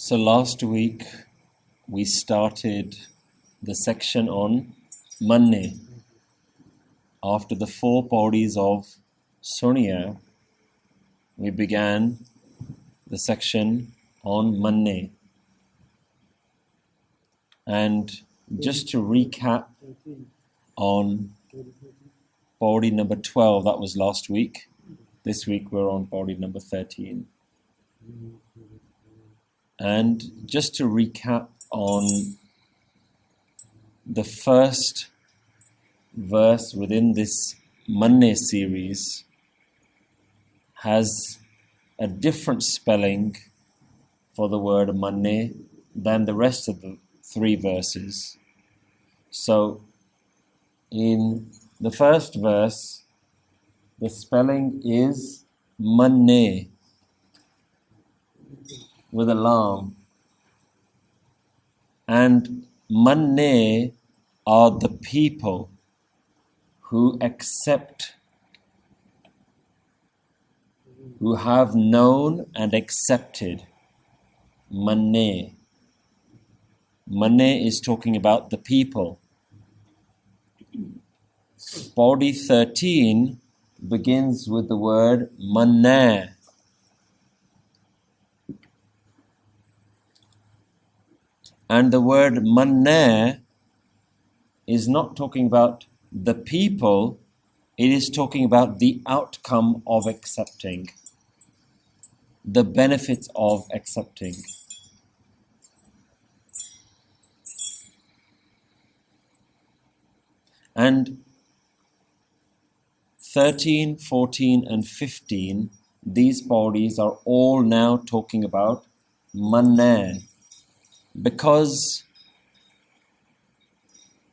So last week we started the section on Mannai. After the 4 Pauris of Surya, we began the section on Mannai. And just to recap on Pauri number 12, that was last week. This week we're on Pauri number 13. And just to recap on the first verse within this Mannai series has a different spelling for the word Mannai than the rest of the 3 verses. So in the first verse, the spelling is Mannai with a lam. And Mannai are the people who accept, who have known and accepted. Mannai. Mannai is talking about the people. Pauri 13 begins with the word Mannai. And the word Mannai is not talking about the people, it is talking about the outcome of accepting, the benefits of accepting. And 13, 14 and 15, these Pauris are all now talking about Mannai. Because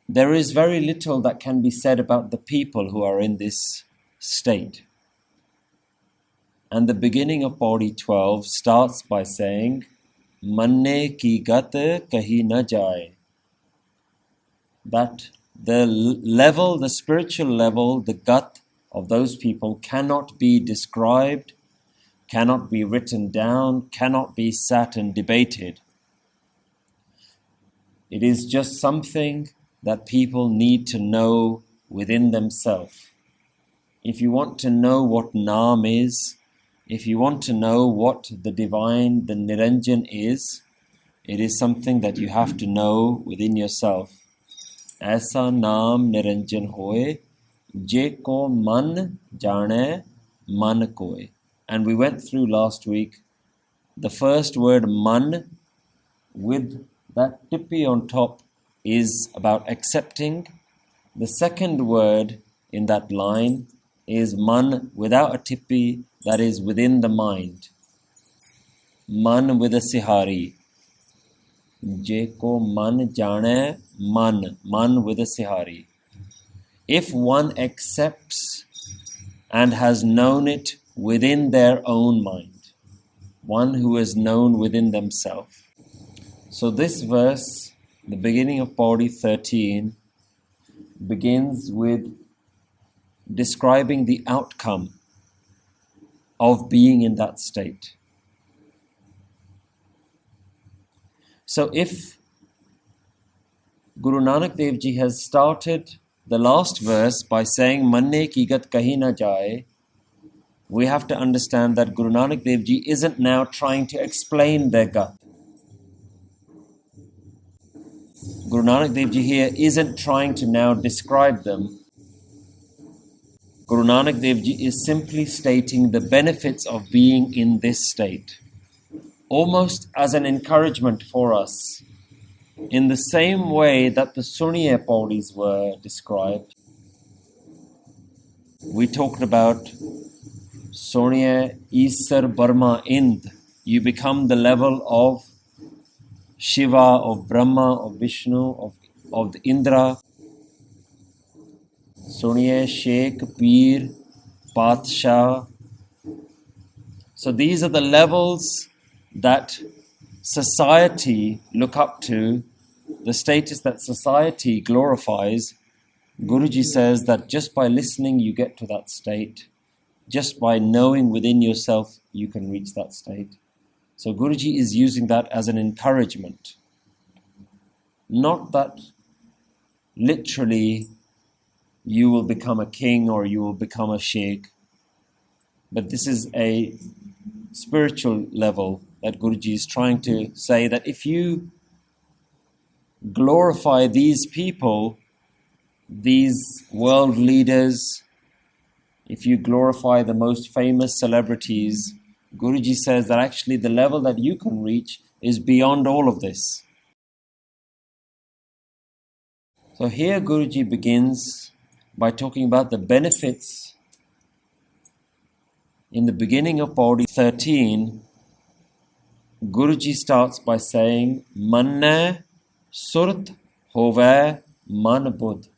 there is very little that can be said about the people who are in this state. And the beginning of Pauri 12 starts by saying, Mannai ki gat kahi na jaa-ay. That the level, the spiritual level, the gut of those people cannot be described, cannot be written down, cannot be sat and debated. It is just something that people need to know within themselves. If you want to know what Naam is, if you want to know what the divine, the niranjan is, it is something that you have to know within yourself. Aisaa Naam niranjan hoye, je ko man jaanai man koe. And we went through last week the first word man with that tippy on top is about accepting. The second word in that line is man without a tippy, that is within the mind. Man with a sihari. Je ko man jaanai man. Man with a sihari. If one accepts and has known it within their own mind, one who has known within themselves. So this verse, the beginning of Pauri 13, begins with describing the outcome of being in that state. So if Guru Nanak Dev Ji has started the last verse by saying Mannai ki gat kahi na jaa-ay, we have to understand that Guru Nanak Dev Ji isn't now trying to explain their gut. Guru Nanak Dev Ji here isn't trying to now describe them. Guru Nanak Dev Ji is simply stating the benefits of being in this state, almost as an encouragement for us. In the same way that the Surya Pauris were described, we talked about Surya, Isar, Brahma, Ind. You become the level of Shiva, of Brahma, of Vishnu, of the Indra, Surya, Sheikh, Peer, Padshah. So these are the levels that society look up to, the status that society glorifies. Guruji says that just by listening you get to that state. Just by knowing within yourself you can reach that state. So Guruji is using that as an encouragement. Not that literally you will become a king or you will become a sheikh, but this is a spiritual level that Guruji is trying to say, that if you glorify these people, these world leaders, if you glorify the most famous celebrities, Guruji says that actually the level that you can reach is beyond all of this. So here Guruji begins by talking about the benefits. In the beginning of Pauri 13, Guruji starts by saying, Mannai Surat Hovai man Budh.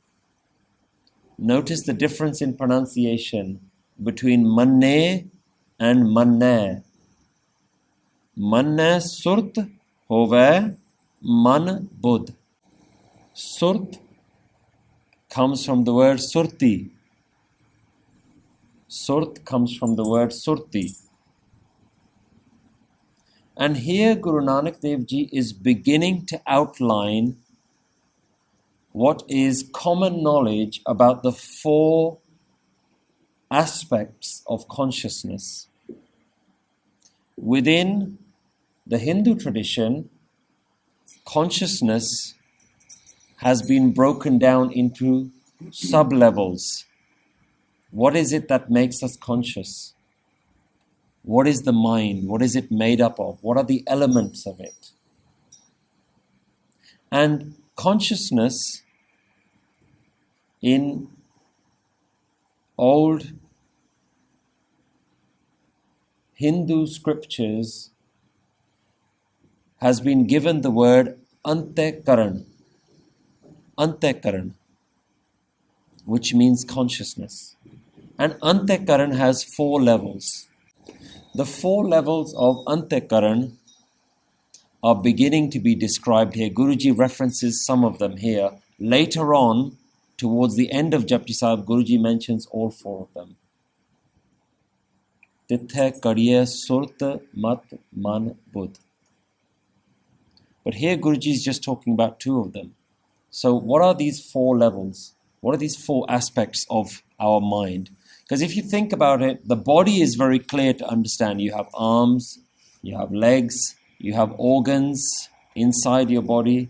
Notice the difference in pronunciation between Mannai and Mannai. Mannai Surat Hovai man Budh. Surth comes from the word Surthi. Surth comes from the word Surthi. And here Guru Nanak Dev Ji is beginning to outline what is common knowledge about the four aspects of consciousness. Within the Hindu tradition, consciousness has been broken down into sub-levels. What is it that makes us conscious? What is the mind? What is it made up of? What are the elements of it? And consciousness in old Hindu scriptures has been given the word Antekaran, which means consciousness. And Antekaran has 4 levels. The 4 levels of Antekaran are beginning to be described here. Guruji references some of them here. Later on, towards the end of Japji Sahib, Guruji mentions all 4 of them. Tithe Kariye Surth Mat Man Budh. But here Guruji is just talking about 2 of them. So what are these 4 levels? What are these 4 aspects of our mind? Because if you think about it, the body is very clear to understand. You have arms, you have legs, you have organs inside your body.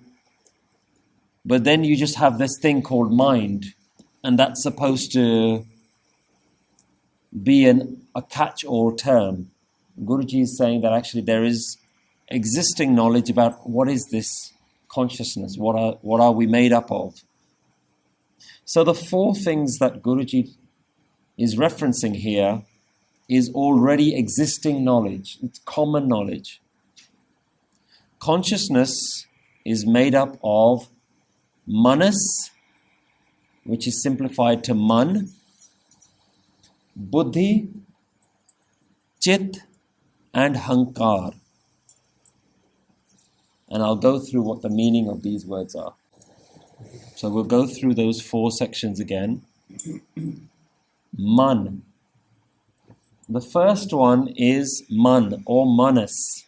But then you just have this thing called mind. And that's supposed to be a catch-all term. Guruji is saying that actually there is existing knowledge about what is this consciousness, what are we made up of. So the 4 things that Guruji is referencing here is already existing knowledge. It's common knowledge. Consciousness is made up of manas, which is simplified to man, Budhi, Chit, and Ahunkaar. And I'll go through what the meaning of these words are. So we'll go through those 4 sections again. Man. The first one is man or manas.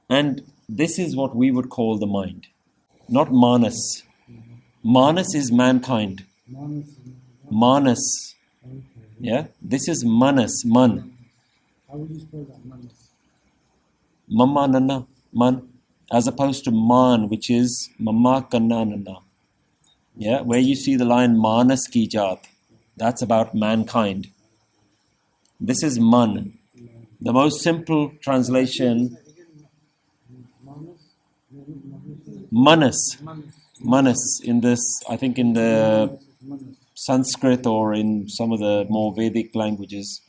And this is what we would call the mind. Not manas. Manas is mankind. Manas. Yeah? This is manas, man. How would you spell that, manas? Mama nana, man. As opposed to man, which is mama kanna nana. Yeah? Where you see the line manas ki jaat. That's about mankind. This is man. The most simple translation. Manas. Manas. In this, I think in the Sanskrit or in some of the more Vedic languages,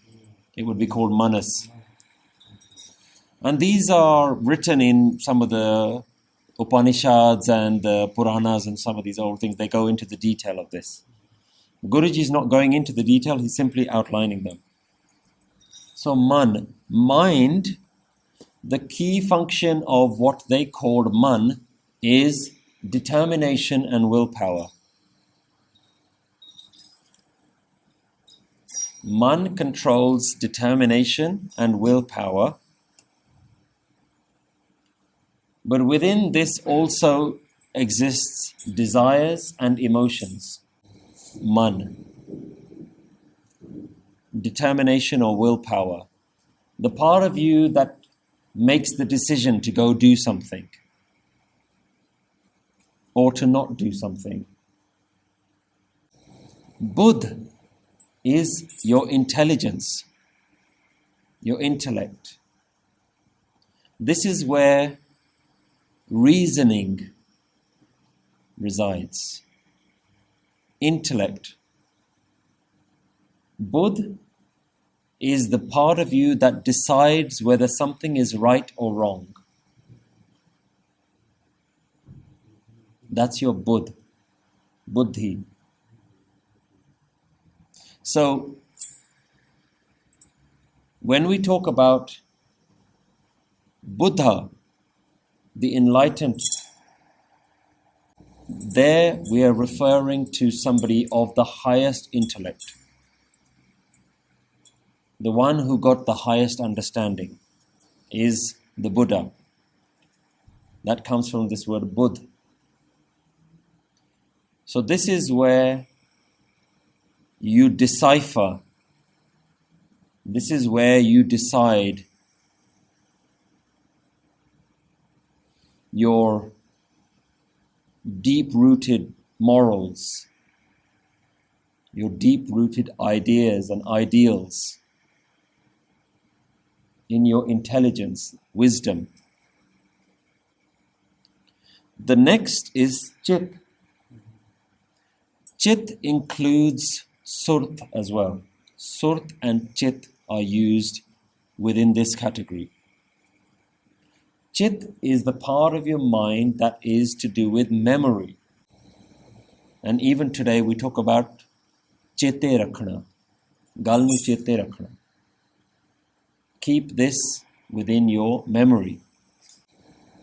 it would be called manas. And these are written in some of the Upanishads and the Puranas and some of these old things. They go into the detail of this. Guruji is not going into the detail, he's simply outlining them. So man, mind, the key function of what they called man is determination and willpower. Man controls determination and willpower, but within this also exists desires and emotions. Man, determination or willpower, the part of you that makes the decision to go do something or to not do something. Budh is your intelligence, your intellect. This is where reasoning resides. Intellect. Budh is the part of you that decides whether something is right or wrong. That's your Budh, Budhi. So, when we talk about Buddha, the enlightened, there we are referring to somebody of the highest intellect. The one who got the highest understanding is the Buddha. That comes from this word Budh. So this is where you decipher. This is where you decide your deep-rooted morals, your deep-rooted ideas and ideals in your intelligence, wisdom. The next is Chit. Chit includes Surth as well. Surth and Chit are used within this category. Chit is the part of your mind that is to do with memory. And even today we talk about chete rakhna, gal nu chete rakhna. Keep this within your memory.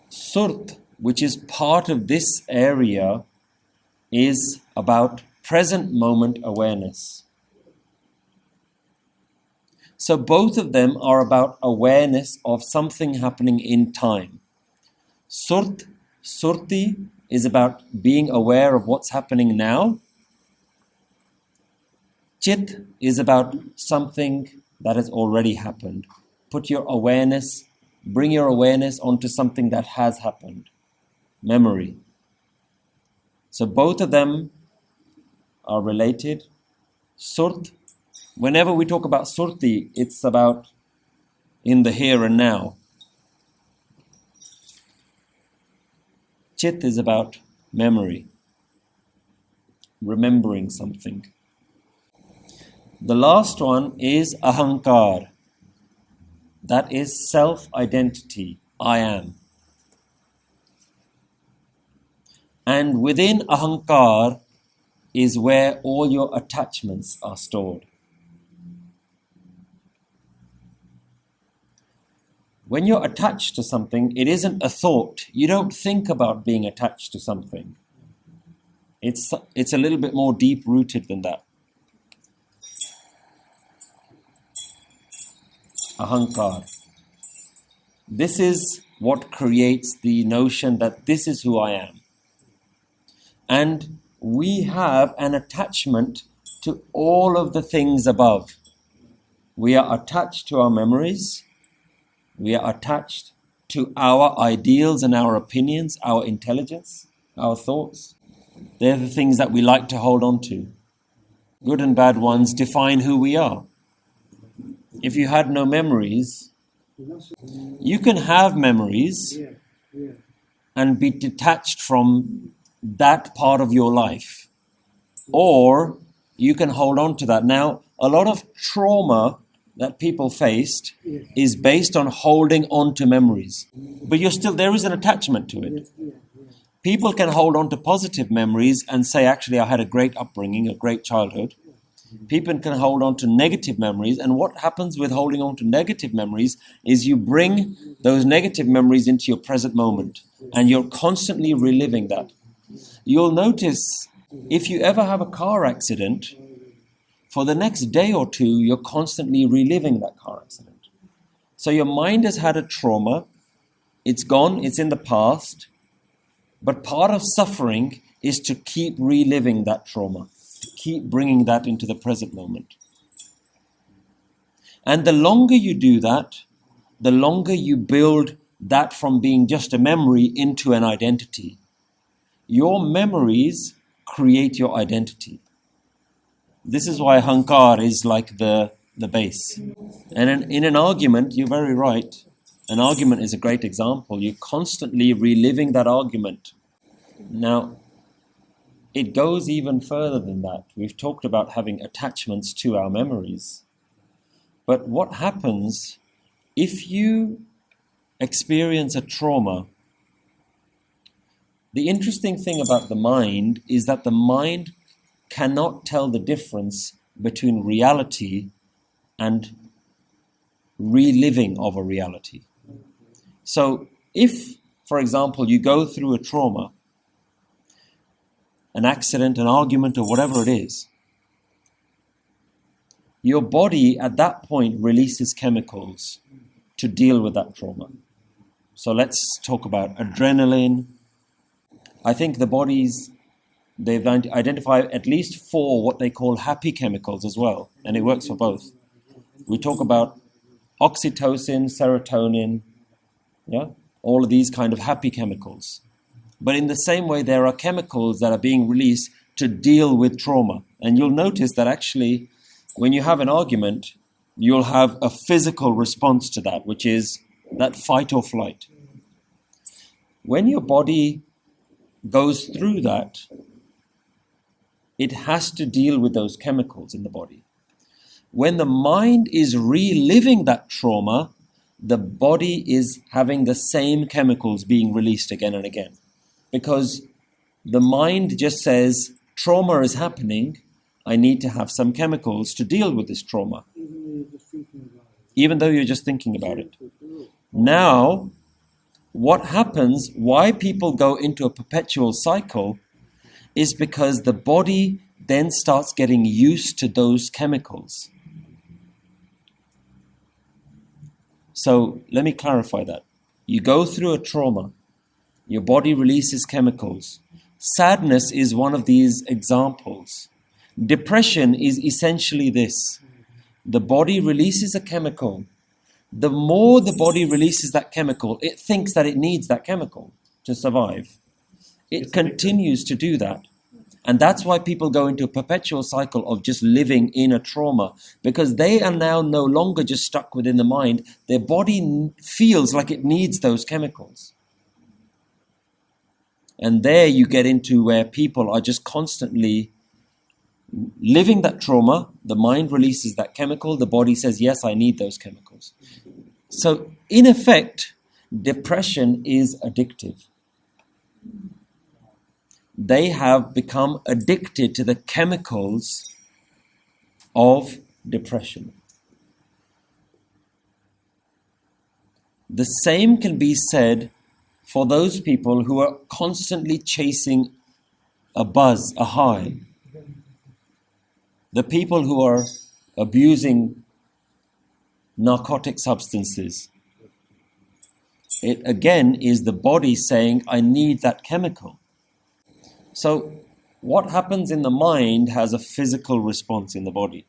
Surth, which is part of this area, is about present moment awareness. So both of them are about awareness of something happening in time. Surth, Surti is about being aware of what's happening now. Chit is about something that has already happened. Put your awareness, bring your awareness onto something that has happened. Memory. So both of them are related. Surth, whenever we talk about Surti, it's about in the here and now. Chit is about memory, remembering something. The last one is Ahunkaar. That is self-identity, I am. And within Ahunkaar is where all your attachments are stored. When you're attached to something, it isn't a thought. You don't think about being attached to something. It's a little bit more deep-rooted than that. Ahunkaar. This is what creates the notion that this is who I am. And we have an attachment to all of the things above. We are attached to our memories. We are attached to our ideals and our opinions, our intelligence, our thoughts. They're the things that we like to hold on to. Good and bad ones define who we are. If you had no memories, you can have memories and be detached from that part of your life. Or you can hold on to that. Now, a lot of trauma that people faced is based on holding on to memories. But there is an attachment to it. People can hold on to positive memories and say, actually, I had a great upbringing, a great childhood. People can hold on to negative memories. And what happens with holding on to negative memories is you bring those negative memories into your present moment. And you're constantly reliving that. You'll notice if you ever have a car accident, for the next day or two, you're constantly reliving that car accident. So your mind has had a trauma, it's gone, it's in the past, but part of suffering is to keep reliving that trauma, to keep bringing that into the present moment. And the longer you do that, the longer you build that from being just a memory into an identity. Your memories create your identity. This is why Ahunkaar is like the base. And in an argument, you're very right. An argument is a great example. You're constantly reliving that argument. Now, it goes even further than that. We've talked about having attachments to our memories. But what happens if you experience a trauma? The interesting thing about the mind is that the mind cannot tell the difference between reality and reliving of a reality. So if, for example, you go through a trauma, an accident, an argument, or whatever it is, your body at that point releases chemicals to deal with that trauma. So let's talk about adrenaline. I think they've identified at least 4 what they call happy chemicals as well, and it works for both. We talk about oxytocin, serotonin, all of these kind of happy chemicals. But in the same way, there are chemicals that are being released to deal with trauma. And you'll notice that actually, when you have an argument, you'll have a physical response to that, which is that fight or flight. When your body goes through that, it has to deal with those chemicals in the body. When the mind is reliving that trauma, the body is having the same chemicals being released again and again. Because the mind just says, trauma is happening, I need to have some chemicals to deal with this trauma. Even though you're just thinking about it. Now, what happens, why people go into a perpetual cycle, is because the body then starts getting used to those chemicals. So let me clarify that. You go through a trauma, your body releases chemicals. Sadness is one of these examples. Depression is essentially this. The body releases a chemical. The more the body releases that chemical, it thinks that it needs that chemical to survive. It continues to do that. And that's why people go into a perpetual cycle of just living in a trauma, because they are now no longer just stuck within the mind. Their body feels like it needs those chemicals. And there you get into where people are just constantly living that trauma. The mind releases that chemical. The body says, yes, I need those chemicals. So in effect, depression is addictive. They have become addicted to the chemicals of depression. The same can be said for those people who are constantly chasing a buzz, a high. The people who are abusing narcotic substances. It again is the body saying, I need that chemical. So what happens in the mind has a physical response in the body.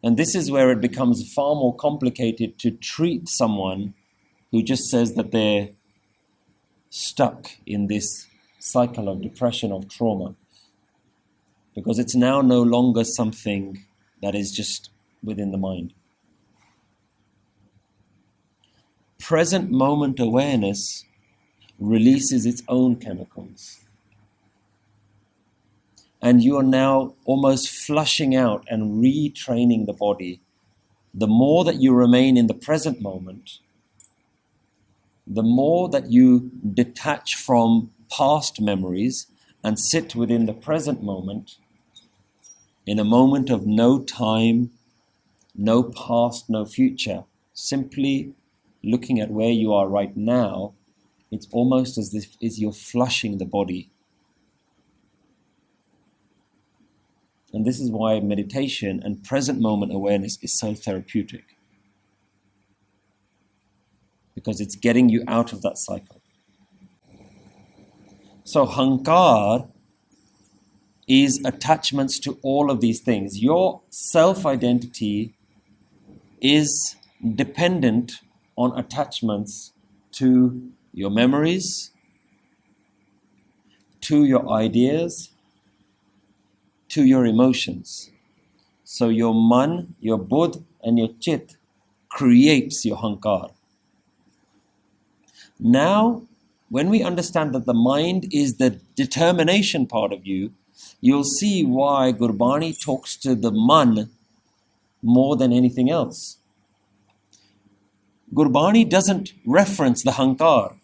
And this is where it becomes far more complicated to treat someone who just says that they're stuck in this cycle of depression, of trauma. Because it's now no longer something that is just within the mind. Present moment awareness releases its own chemicals. And you are now almost flushing out and retraining the body. The more that you remain in the present moment, the more that you detach from past memories and sit within the present moment, in a moment of no time, no past, no future, simply looking at where you are right now, it's almost as if you're flushing the body. And this is why meditation and present moment awareness is so therapeutic. Because it's getting you out of that cycle. So Ahunkaar is attachments to all of these things. Your self-identity is dependent on attachments to your memories, to your ideas, to your emotions. So your man, your Budh and your Chit creates your Ahunkaar. Now, when we understand that the mind is the determination part of you, you'll see why Gurbani talks to the man more than anything else. Gurbani doesn't reference the Ahunkaar.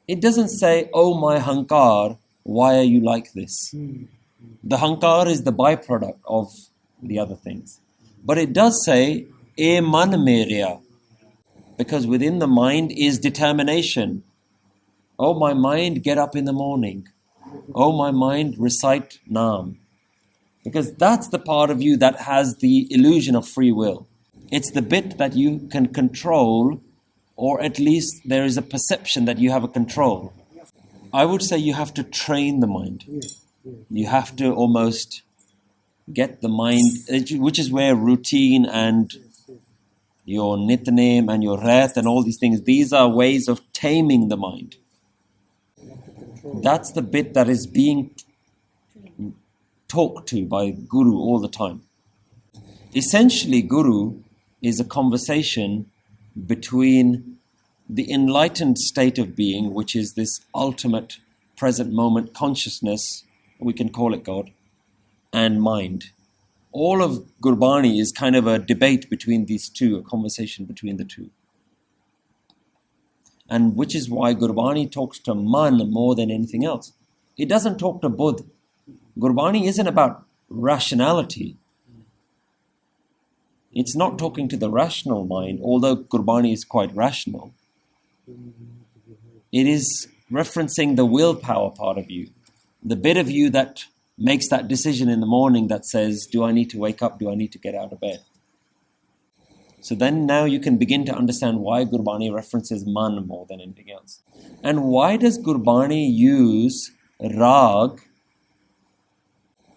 It doesn't say, oh my Ahunkaar, why are you like this? The Ahunkaar is the byproduct of the other things. But it does say, e man meria, because within the mind is determination. Oh my mind, get up in the morning. Oh my mind, recite Naam. Because that's the part of you that has the illusion of free will. It's the bit that you can control, or at least there is a perception that you have a control. I would say you have to train the mind. You have to almost get the mind, which is where routine and your nitnem and your rath and all these things, these are ways of taming the mind. That's the bit that is being talked to by Guru all the time. Essentially, Guru is a conversation between the enlightened state of being, which is this ultimate present moment consciousness, we can call it God, and mind. All of Gurbani is kind of a debate between these two, a conversation between the two. And which is why Gurbani talks to man more than anything else. It doesn't talk to Budh. Gurbani isn't about rationality. It's not talking to the rational mind, although Gurbani is quite rational. It is referencing the willpower part of you. The bit of you that makes that decision in the morning that says, do I need to wake up? Do I need to get out of bed? So then now you can begin to understand why Gurbani references man more than anything else. And why does Gurbani use rag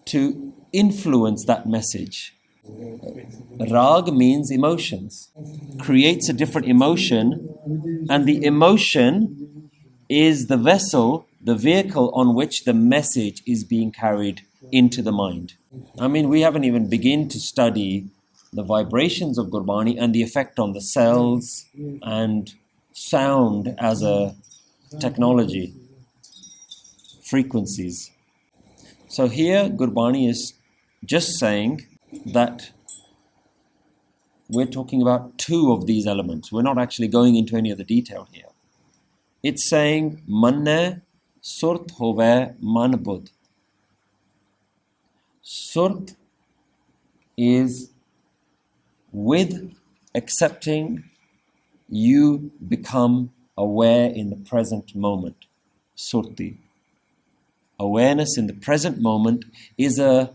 to influence that message? Rag means emotions, creates a different emotion, and the emotion is the vessel, the vehicle on which the message is being carried into the mind. I mean, we haven't even begun to study the vibrations of Gurbani and the effect on the cells and sound as a technology, frequencies. So here Gurbani is just saying that we're talking about two of these elements. We're not actually going into any of the detail here. It's saying Mannai Surat Hovai man Budh. Surth is with accepting, you become aware in the present moment. Surthi. Awareness in the present moment is a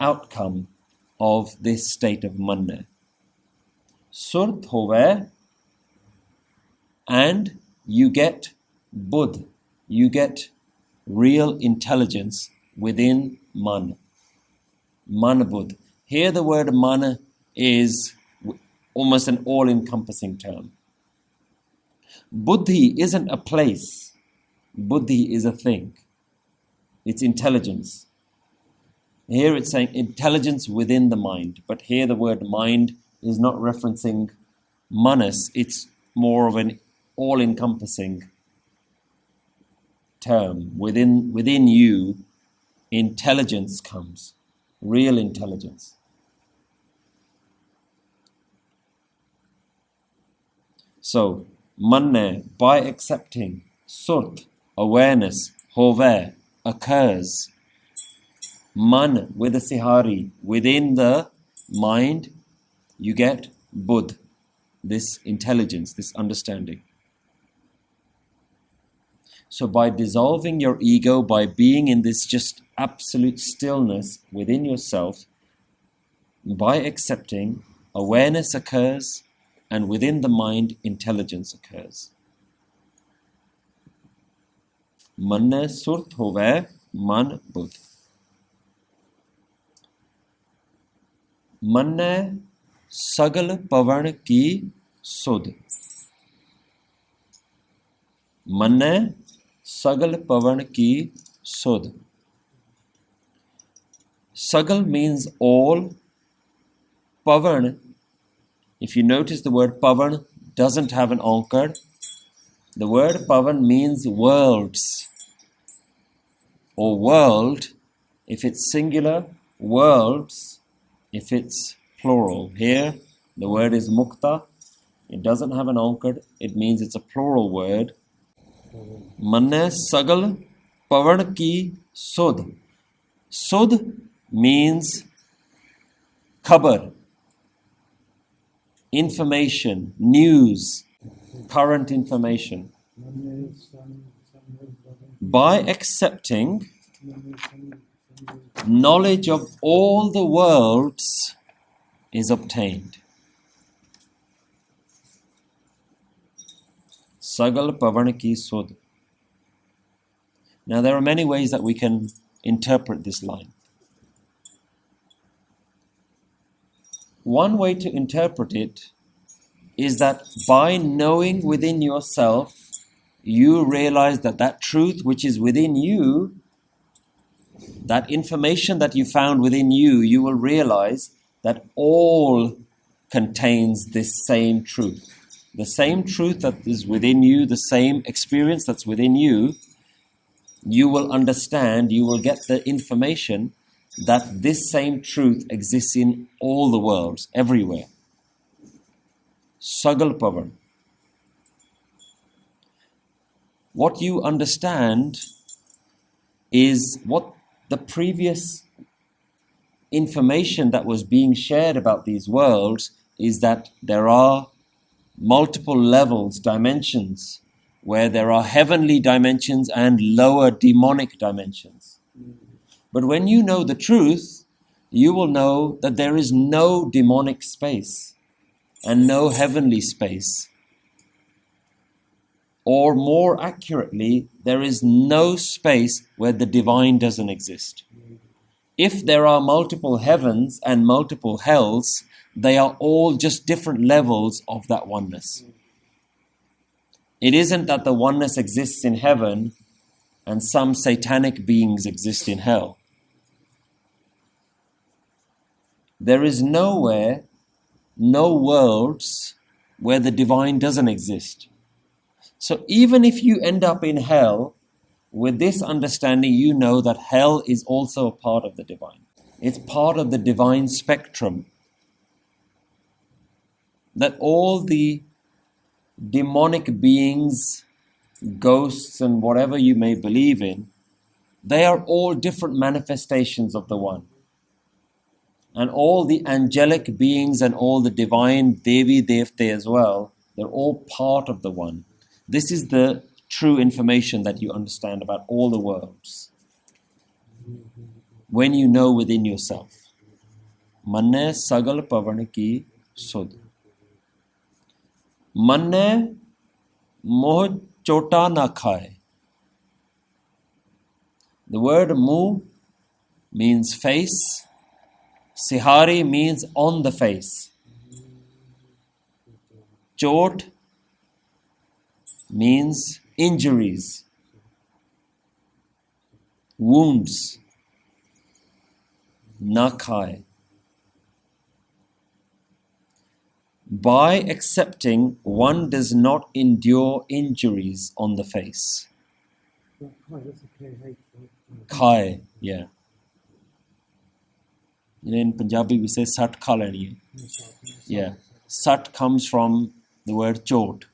outcome of this state of Mannai. Surat Hovai, and you get Budh. You get real intelligence within Man. Man Budh. Here the word Man is almost an all-encompassing term. Budhi isn't a place. Budhi is a thing. It's intelligence. Here it's saying intelligence within the mind. But here the word mind is not referencing manas. It's more of an all-encompassing term. Within you, intelligence comes. Real intelligence. So, Mannai, by accepting, Surth, awareness, Hovai, occurs. Man, with a sihari, within the mind, you get Budh, this intelligence, this understanding. So by dissolving your ego, by being in this just absolute stillness within yourself, by accepting, awareness occurs, and within the mind, intelligence occurs. Mannai Surat Hovai, man Budh. Mannai sagal bhavan ki suDh. Mannai sagal bhavan ki suDh. Sagal means all. Pavan, if you notice the word pavan doesn't have an Ahunkaar. The word pavan means worlds or world if it's singular, worlds if it's plural. Here the word is mukta. It doesn't have an Ahunkaar. It means it's a plural word. Mannai sagal bhavan ki suDh. SuDh means khabar, information, news, current information. By accepting, knowledge of all the worlds is obtained. Sagal bhavan ki suDh. Now there are many ways that we can interpret this line. One way to interpret it is that by knowing within yourself, you realize that that truth which is within you, that information that you found within you, you will realize that all contains this same truth. The same truth that is within you, the same experience that's within you, you will understand, you will get the information that this same truth exists in all the worlds, everywhere. Sagal bhavan. What you understand is what the previous information that was being shared about these worlds is that there are multiple levels, dimensions, where there are heavenly dimensions and lower demonic dimensions. But when you know the truth, you will know that there is no demonic space and no heavenly space. Or more accurately, there is no space where the divine doesn't exist. If there are multiple heavens and multiple hells, they are all just different levels of that oneness. It isn't that the oneness exists in heaven and some satanic beings exist in hell. There is nowhere, no worlds where the divine doesn't exist. So even if you end up in hell, with this understanding, you know that hell is also a part of the divine. It's part of the divine spectrum. That all the demonic beings, ghosts and whatever you may believe in, they are all different manifestations of the one. And all the angelic beings and all the divine Devi Devte as well, they're all part of the one. This is the true information that you understand about all the worlds. When you know within yourself. Mannai sagal bhavan ki suDh. Mannai muhi chotaa na khaa-ay. The word muh means face. Sihari means on the face. Chot means injuries, wounds. Na khaa-ay. By accepting, one does not endure injuries on the face. Khaa-ay, yeah. In Punjabi we say sat kha leni hai. Yeah. Sat comes from the word chot.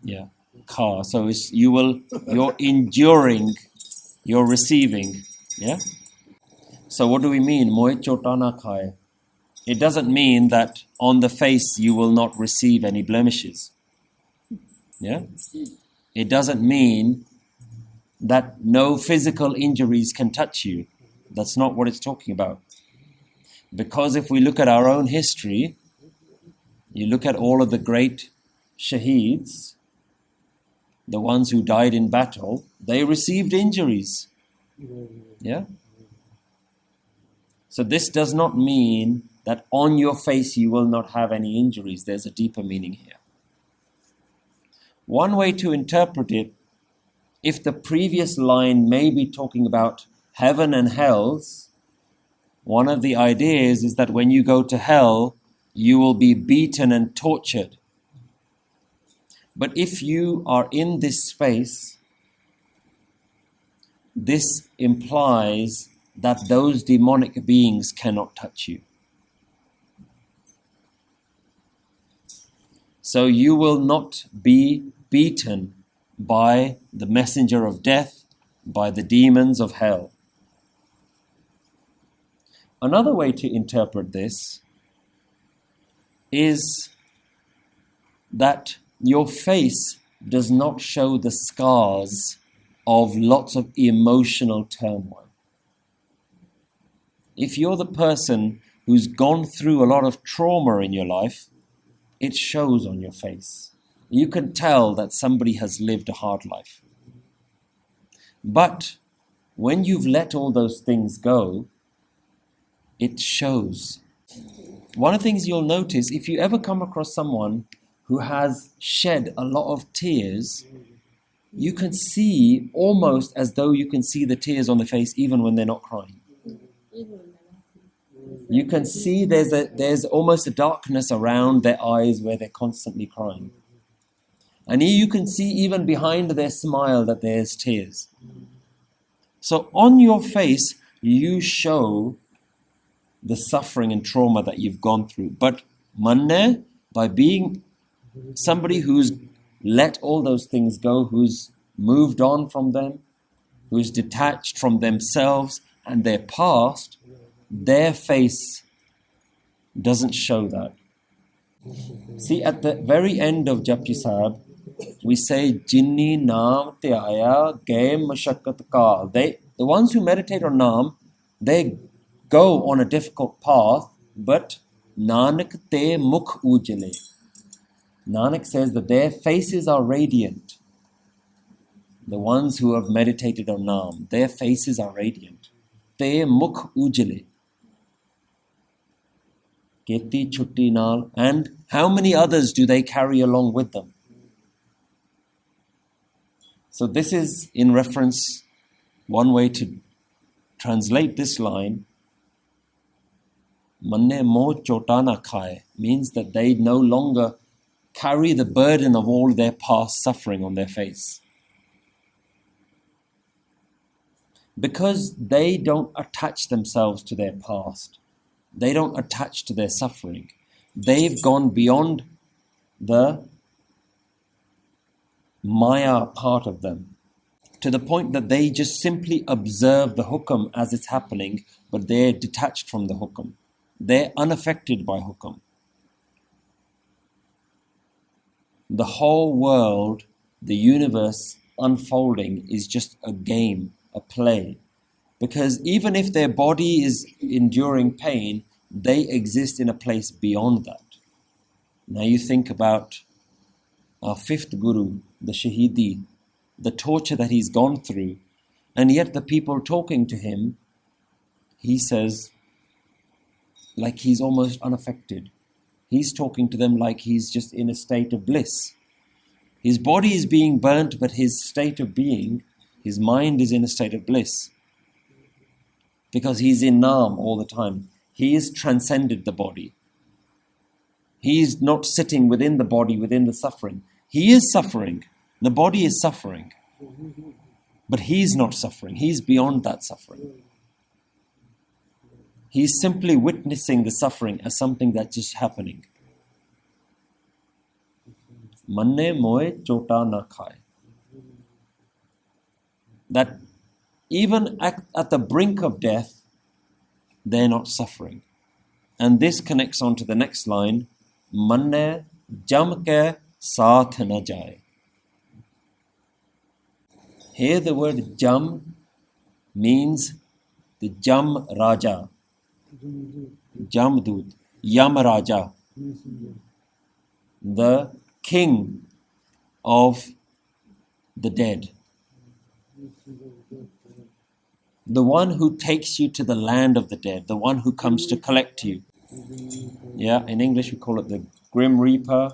Yeah. Kha. So you're enduring, you're receiving. Yeah. So what do we mean? Muhi chotaa na khaa-ay. It doesn't mean that on the face you will not receive any blemishes. Yeah? It doesn't mean that no physical injuries can touch you. That's not what it's talking about. Because if we look at our own history, you look at all of the great shaheeds, the ones who died in battle, they received injuries. Yeah? So this does not mean that on your face you will not have any injuries. There's a deeper meaning here. One way to interpret it, if the previous line may be talking about heaven and hells, one of the ideas is that when you go to hell, you will be beaten and tortured. But if you are in this space, this implies that those demonic beings cannot touch you. So you will not be beaten by the messenger of death, by the demons of hell. Another way to interpret this is that your face does not show the scars of lots of emotional turmoil. If you're the person who's gone through a lot of trauma in your life, it shows on your face. You can tell that somebody has lived a hard life. But when you've let all those things go, it shows. One of the things you'll notice, if you ever come across someone who has shed a lot of tears, you can see almost as though you can see the tears on the face even when they're not crying. You can see there's almost a darkness around their eyes where they're constantly crying. And you can see even behind their smile that there's tears. So on your face, you show the suffering and trauma that you've gone through. But Mannai, by being somebody who's let all those things go, who's moved on from them, who's detached from themselves and their past, their face doesn't show that. See, at the very end of Japji Sahib, we say, Jinni Naam te aaya gaye mashakkat ka. The ones who meditate on Naam, they go on a difficult path, but Nanak te mukh ujale. Nanak says that their faces are radiant. The ones who have meditated on Naam, their faces are radiant. Te mukh ujale. Keti chutti naal. And how many others do they carry along with them? So this is in reference, one way to translate this line, Mannai mo chotaa na khaa-ay, means that they no longer carry the burden of all their past suffering on their face. Because they don't attach themselves to their past. They don't attach to their suffering. They've gone beyond the Maya part of them, to the point that they just simply observe the hukam as it's happening, but they're detached from the hukam. They're unaffected by hukam. The whole world, the universe unfolding is just a game, a play. Because even if their body is enduring pain, they exist in a place beyond that. Now you think about our fifth Guru, the Shahidi, the torture that he's gone through, and yet the people talking to him, he says, like he's almost unaffected. He's talking to them like he's just in a state of bliss. His body is being burnt, but his state of being, his mind is in a state of bliss. Because he's in Naam all the time. He has transcended the body. He is not sitting within the body, within the suffering. He is suffering. The body is suffering. But he's not suffering. He's beyond that suffering. He's simply witnessing the suffering as something that's just happening. Mannai moe chotaa na khaa-ay. That even at the brink of death, they're not suffering. And this connects on to the next line, Mannai jam ke saath na jaa-ay. Here the word Jam means the Jam Raja, Jamdut, Yam Raja, the king of the dead, the one who takes you to the land of the dead, the one who comes to collect you. Yeah, in English we call it the Grim Reaper.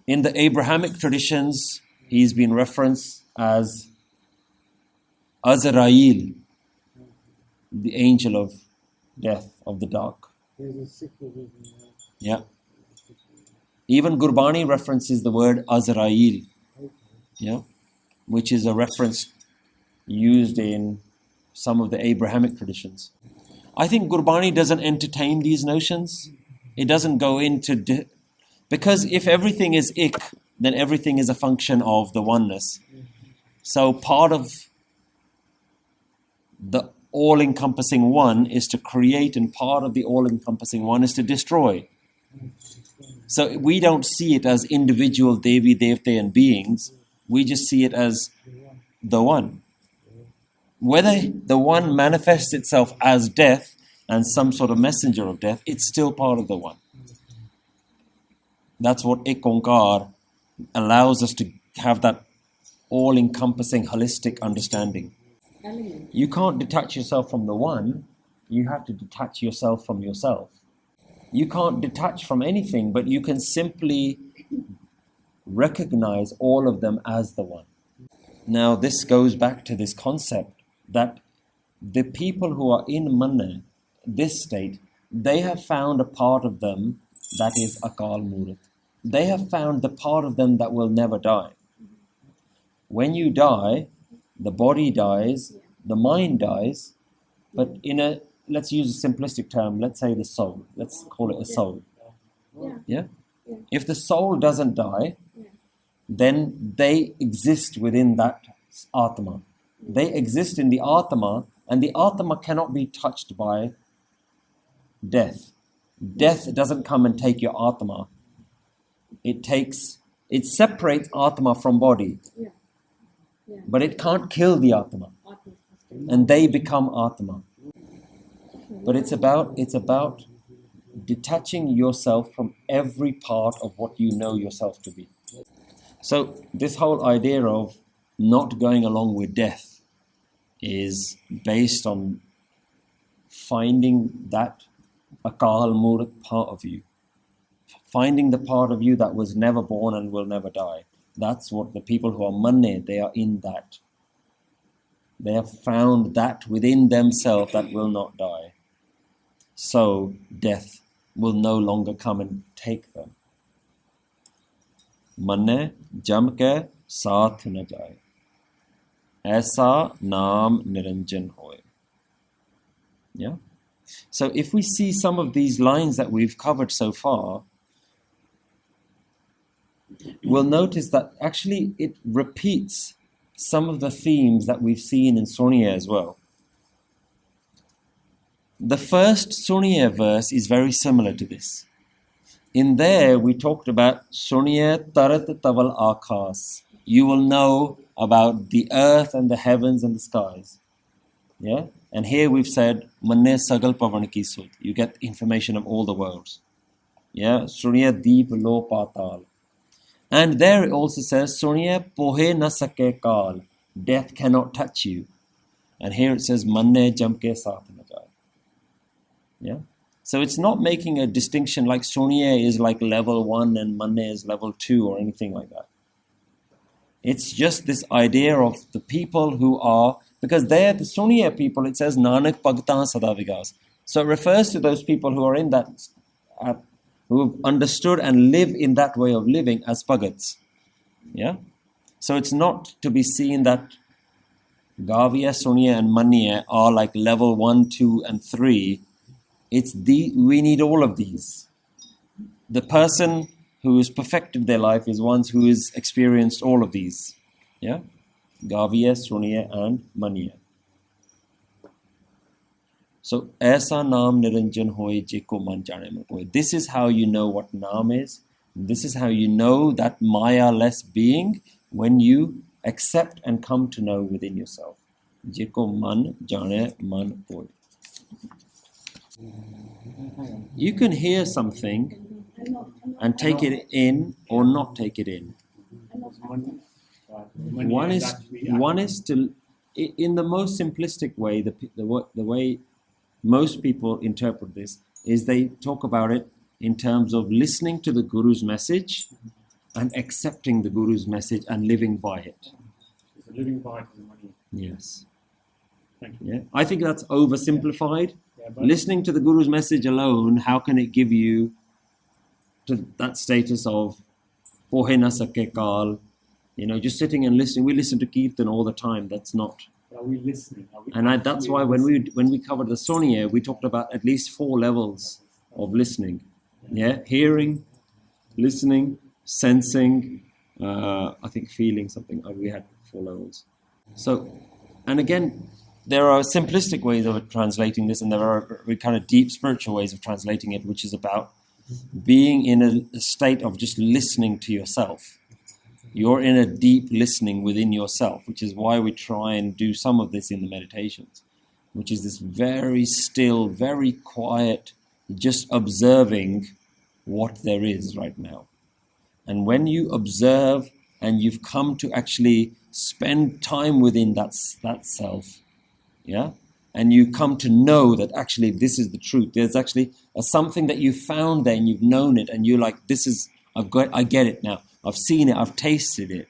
In the Abrahamic traditions, he's been referenced as Azrael, the angel of death, of the dark. Yeah. Even Gurbani references the word Azrael, yeah, which is a reference used in some of the Abrahamic traditions. I think Gurbani doesn't entertain these notions. It doesn't go into... because if everything is ik, then everything is a function of the oneness. So part of the all-encompassing one is to create, and part of the all-encompassing one is to destroy. So we don't see it as individual Devi, Devte and beings. We just see it as the one. Whether the one manifests itself as death and some sort of messenger of death, it's still part of the one. That's what Ahunkaar allows us to have, that all-encompassing holistic understanding. You can't detach yourself from the one, you have to detach yourself from yourself. You can't detach from anything, but you can simply recognize all of them as the one. Now this goes back to this concept that the people who are in Mannai, this state, they have found a part of them that is Akal Murat. They have found the part of them that will never die. When you die, the body dies, the mind dies, but in a, let's use a simplistic term, let's say the soul. Let's call it a soul. Yeah? If the soul doesn't die, then they exist within that Atma. They exist in the Atma, and the Atma cannot be touched by death. Death doesn't come and take your Atma. It separates Atma from body. But it can't kill the Atma. And they become Atma. But it's about detaching yourself from every part of what you know yourself to be. So this whole idea of not going along with death is based on finding that Akal Murat part of you. Finding the part of you that was never born and will never die. That's what the people who are Mannai, they are in that. They have found that within themselves that will not die. So death will no longer come and take them. Mannai jam ke saath na jaa-ay. Aisaa naam niranjan hoy. Yeah? So if we see some of these lines that we've covered so far, we'll notice that actually it repeats some of the themes that we've seen in Surya as well. The first Surya verse is very similar to this. In there we talked about Surya tarat taval aakas. You will know about the earth and the heavens and the skies. Yeah? And here we've said Mannai sagal bhavan ki suDh. You get information of all the worlds. Yeah? Surya deep lo patal. And there it also says Surya pohe na sake kal. Death cannot touch you. And here it says Mannai jam ke saath na jaa-ay. Yeah? So it's not making a distinction like Surya is like level 1 and Mannai is level 2 or anything like that. It's just this idea of the people who are, because they're the Surya people, it says Nanak Bhagtan Sada Vigas. So it refers to those people who are in that, who have understood and live in that way of living as Bhagats. Yeah? So it's not to be seen that Gavya, Surya and Mannai are like level 1, 2 and 3. We need all of these. The person who has perfected their life is one who has experienced all of these. Yeah? Gavya, Surya and Mannai. So, aisaa naam niranjan hoy jeko man jaane mein koy. This is how you know what naam is. This is how you know that Maya-less being when you accept and come to know within yourself. Jeko man jaanai man koi. You can hear something and take it in or not take it in. One is to, in the most simplistic way, the way most people interpret this is they talk about it in terms of listening to the Guru's message and accepting the Guru's message and living by it. So living by it is money. Yes. Thank you. Yeah. I think that's oversimplified. Yeah, but Listening to the Guru's message alone, how can it give you to that status of pohe na sake kaal? Just sitting and listening. We listen to Kirtan all the time. That's not. are we listening? That's why when we covered the Sonia, we talked about at least 4 levels of listening. Yeah, hearing, listening, sensing, I think feeling something. We had 4 levels. So, and again, there are simplistic ways of translating this, and there are kind of deep spiritual ways of translating it, which is about being in a state of just listening to yourself. You're in a deep listening within yourself, which is why we try and do some of this in the meditations, which is this very still, very quiet, just observing what there is right now. And when you observe and you've come to actually spend time within that self, yeah, and you come to know that actually this is the truth. There's actually something that you found there and you've known it, and you're like, I get it now. I've seen it, I've tasted it,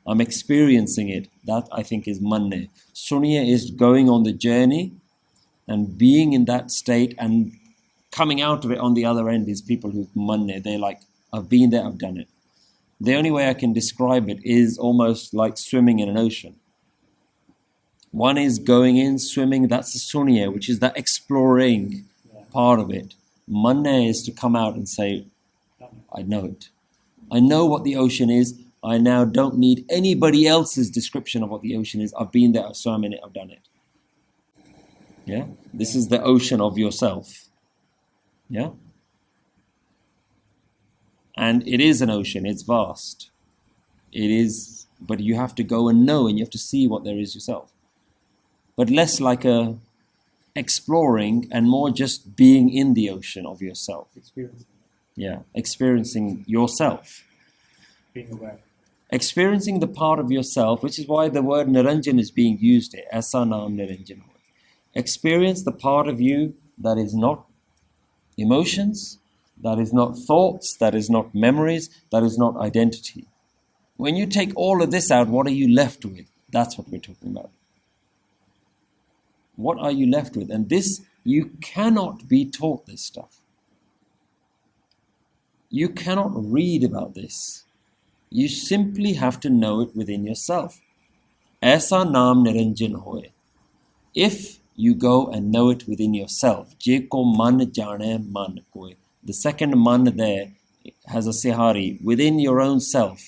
I'm experiencing it. That I think is Mannai. Sunya is going on the journey and being in that state, and coming out of it on the other end is people who've Mannai. They're like, I've been there, I've done it. The only way I can describe it is almost like swimming in an ocean. One is going in, swimming, that's the Sunya, which is that exploring part of it. Mannai is to come out and say, I know it. I know what the ocean is. I now don't need anybody else's description of what the ocean is. I've been there, I've swum in it, I've done it. Yeah? This is the ocean of yourself. Yeah? And it is an ocean, it's vast. It is, but you have to go and know, and you have to see what there is yourself. But less like a exploring and more just being in the ocean of yourself. Experiencing. Yeah, experiencing yourself. Being aware. Experiencing the part of yourself, which is why the word niranjan is being used here. Aisaa naam niranjan. Experience the part of you that is not emotions, that is not thoughts, that is not memories, that is not identity. When you take all of this out, what are you left with? That's what we're talking about. What are you left with? And this, you cannot be taught this stuff. You cannot read about this. You simply have to know it within yourself. Aisaa naam niranjan hoye. If you go and know it within yourself, jeko man jaanai man koi. The second man there has a sihari, within your own self.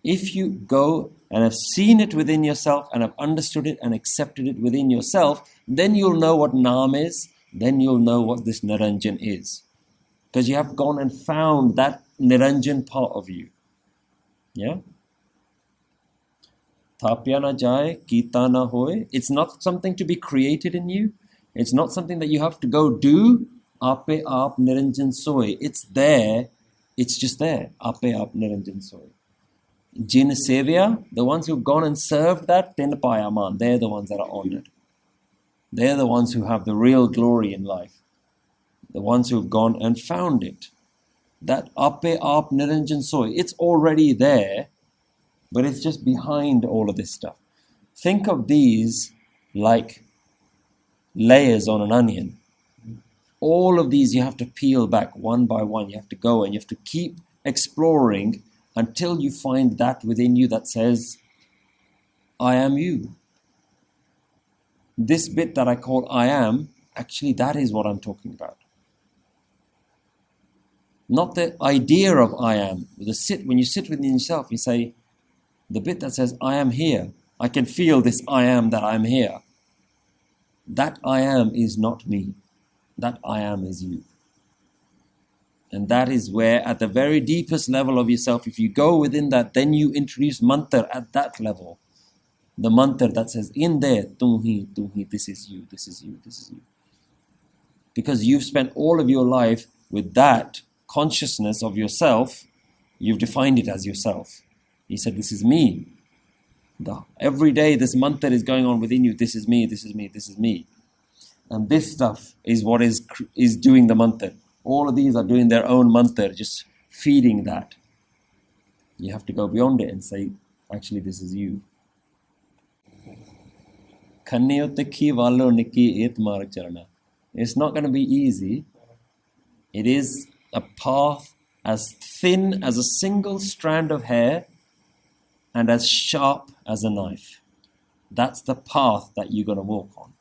If you go and have seen it within yourself and have understood it and accepted it within yourself, then you'll know what naam is, then you'll know what this niranjan is. Because you have gone and found that niranjan part of you. Yeah? Tapya na jaa-ay, kita na hoy. It's not something to be created in you. It's not something that you have to go do. Ape aap niranjan soy. It's there. It's just there. Ape aap niranjan soy. Jin sevya, the ones who've gone and served that, tin payaman, they're the ones that are honored. They're the ones who have the real glory in life. The ones who've gone and found it. That ape aap niranjan soy, it's already there, but it's just behind all of this stuff. Think of these like layers on an onion. All of these you have to peel back one by one. You have to go and you have to keep exploring until you find that within you that says, I am you. This bit that I call I am, actually that is what I'm talking about. Not the idea of I am. When you sit within yourself, you say, the bit that says, I am here. I can feel this I am that I'm here. That I am is not me. That I am is you. And that is where, at the very deepest level of yourself, if you go within that, then you introduce mantra at that level. The mantra that says, in there, tum hi, this is you, this is you, this is you. Because you've spent all of your life with that consciousness of yourself, you've defined it as yourself. He said, this is me. Every day this mantra is going on within you, this is me, this is me, this is me. And this stuff is what is doing the mantra. All of these are doing their own mantra, just feeding that. You have to go beyond it and say, actually, this is you. It's not going to be easy. It is a path as thin as a single strand of hair and as sharp as a knife. That's the path that you're going to walk on.